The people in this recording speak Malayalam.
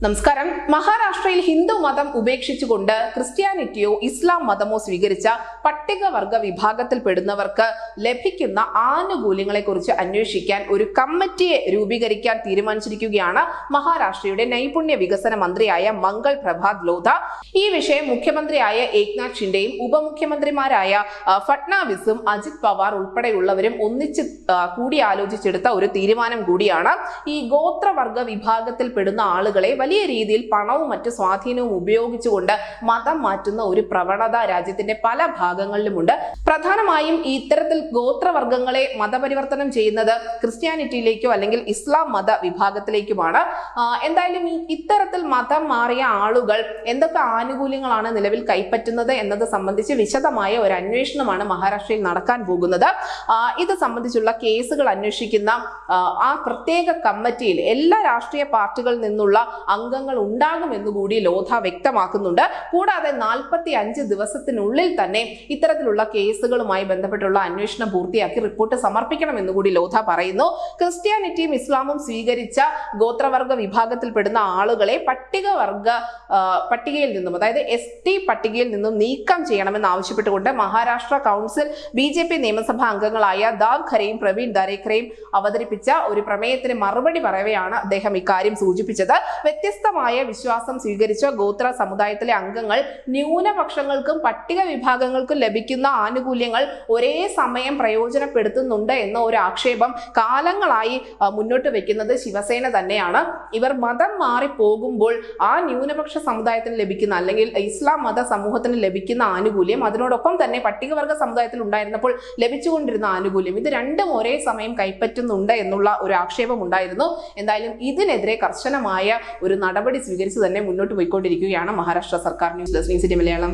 നമസ്കാരം. മഹാരാഷ്ട്രയിൽ ഹിന്ദു മതം ഉപേക്ഷിച്ചുകൊണ്ട് ക്രിസ്ത്യാനിറ്റിയോ ഇസ്ലാം മതമോ സ്വീകരിച്ച പട്ടികവർഗ വിഭാഗത്തിൽപ്പെടുന്നവർക്ക് ലഭിക്കുന്ന ആനുകൂല്യങ്ങളെക്കുറിച്ച് അന്വേഷിക്കാൻ ഒരു കമ്മിറ്റിയെ രൂപീകരിക്കാൻ തീരുമാനിച്ചിരിക്കുകയാണ് മഹാരാഷ്ട്രയുടെ നൈപുണ്യ വികസന മന്ത്രിയായ മംഗൾ പ്രഭാത് ലോധ. ഈ വിഷയം മുഖ്യമന്ത്രിയായ ഏക്നാഥ് ഷിൻഡെയും ഉപമുഖ്യമന്ത്രിമാരായ ഫട്നാവിസും അജിത് പവാർ ഉൾപ്പെടെയുള്ളവരും ഒന്നിച്ച് കൂടിയാലോചിച്ചെടുത്ത ഒരു തീരുമാനം കൂടിയാണ്. ഈ ഗോത്രവർഗ വിഭാഗത്തിൽപ്പെടുന്ന ആളുകളെ വലിയ രീതിയിൽ പണവും മറ്റു സ്വാധീനവും ഉപയോഗിച്ചുകൊണ്ട് മതം മാറ്റുന്ന ഒരു പ്രവണത രാജ്യത്തിന്റെ പല ഭാഗങ്ങളിലുമുണ്ട്. പ്രധാനമായും ഇത്തരത്തിൽ ഗോത്രവർഗങ്ങളെ മതപരിവർത്തനം ചെയ്യുന്നത് ക്രിസ്ത്യാനിറ്റിയിലേക്കോ അല്ലെങ്കിൽ ഇസ്ലാം മത വിഭാഗത്തിലേക്കുമാണ്. എന്തായാലും ഇത്തരത്തിൽ മതം മാറിയ ആളുകൾ എന്തൊക്കെ ആനുകൂല്യങ്ങളാണ് നിലവിൽ കൈപ്പറ്റുന്നത് എന്നത് സംബന്ധിച്ച് വിശദമായ ഒരു അന്വേഷണമാണ് മഹാരാഷ്ട്രയിൽ നടക്കാൻ പോകുന്നത്. ഇത് സംബന്ധിച്ചുള്ള കേസുകൾ അന്വേഷിക്കുന്ന ആ പ്രത്യേക കമ്മിറ്റിയിൽ എല്ലാ രാഷ്ട്രീയ പാർട്ടികളിൽ നിന്നുള്ള അംഗങ്ങൾ ഉണ്ടാകുമെന്നുകൂടി ലോധ വ്യക്തമാക്കുന്നുണ്ട്. കൂടാതെ 45 ദിവസത്തിനുള്ളിൽ തന്നെ ഇത്തരത്തിലുള്ള കേസുകളുമായി ബന്ധപ്പെട്ടുള്ള അന്വേഷണം പൂർത്തിയാക്കി റിപ്പോർട്ട് സമർപ്പിക്കണമെന്നുകൂടി ലോധ പറയുന്നു. ക്രിസ്ത്യാനിറ്റിയും ഇസ്ലാമും സ്വീകരിച്ച ഗോത്രവർഗ വിഭാഗത്തിൽപ്പെടുന്ന ആളുകളെ പട്ടികയിൽ നിന്നും, അതായത് ST പട്ടികയിൽ നിന്നും നീക്കം ചെയ്യണമെന്ന് ആവശ്യപ്പെട്ടുകൊണ്ട് മഹാരാഷ്ട്ര കൗൺസിൽ BJP നിയമസഭാ അംഗങ്ങളായ ദാവ് ഖരെയും പ്രവീൺ ദാരേക്കറെയും അവതരിപ്പിച്ച ഒരു പ്രമേയത്തിന് മറുപടി പറയവെയാണ് അദ്ദേഹം ഇക്കാര്യം സൂചിപ്പിച്ചത്. വ്യത്യസ്തമായ വിശ്വാസം സ്വീകരിച്ച ഗോത്ര സമുദായത്തിലെ അംഗങ്ങൾ ന്യൂനപക്ഷങ്ങൾക്കും പട്ടിക വിഭാഗങ്ങൾക്കും ലഭിക്കുന്ന ആനുകൂല്യങ്ങൾ ഒരേ സമയം പ്രയോജനപ്പെടുത്തുന്നുണ്ട് എന്ന ഒരു ആക്ഷേപം കാലങ്ങളായി മുന്നോട്ട് വെക്കുന്നത് ശിവസേന തന്നെയാണ്. ഇവർ മതം മാറി പോകുമ്പോൾ ആ ന്യൂനപക്ഷ സമുദായത്തിന് ലഭിക്കുന്ന അല്ലെങ്കിൽ ഇസ്ലാം മത സമൂഹത്തിന് ലഭിക്കുന്ന ആനുകൂല്യം, അതിനോടൊപ്പം തന്നെ പട്ടികവർഗ സമുദായത്തിൽ ഉണ്ടായിരുന്നപ്പോൾ ലഭിച്ചുകൊണ്ടിരുന്ന ആനുകൂല്യം, ഇത് രണ്ടും ഒരേ സമയം കൈപ്പറ്റുന്നുണ്ട് എന്നുള്ള ഒരു ആക്ഷേപം ഉണ്ടായിരുന്നു. എന്തായാലും ഇതിനെതിരെ കർശനമായ ഒരു നടപടി സ്വീകരിച്ച് തന്നെ മുന്നോട്ട് പോയിക്കൊണ്ടിരിക്കുകയാണ് മഹാരാഷ്ട്ര സർക്കാർ. News desk Malayalam.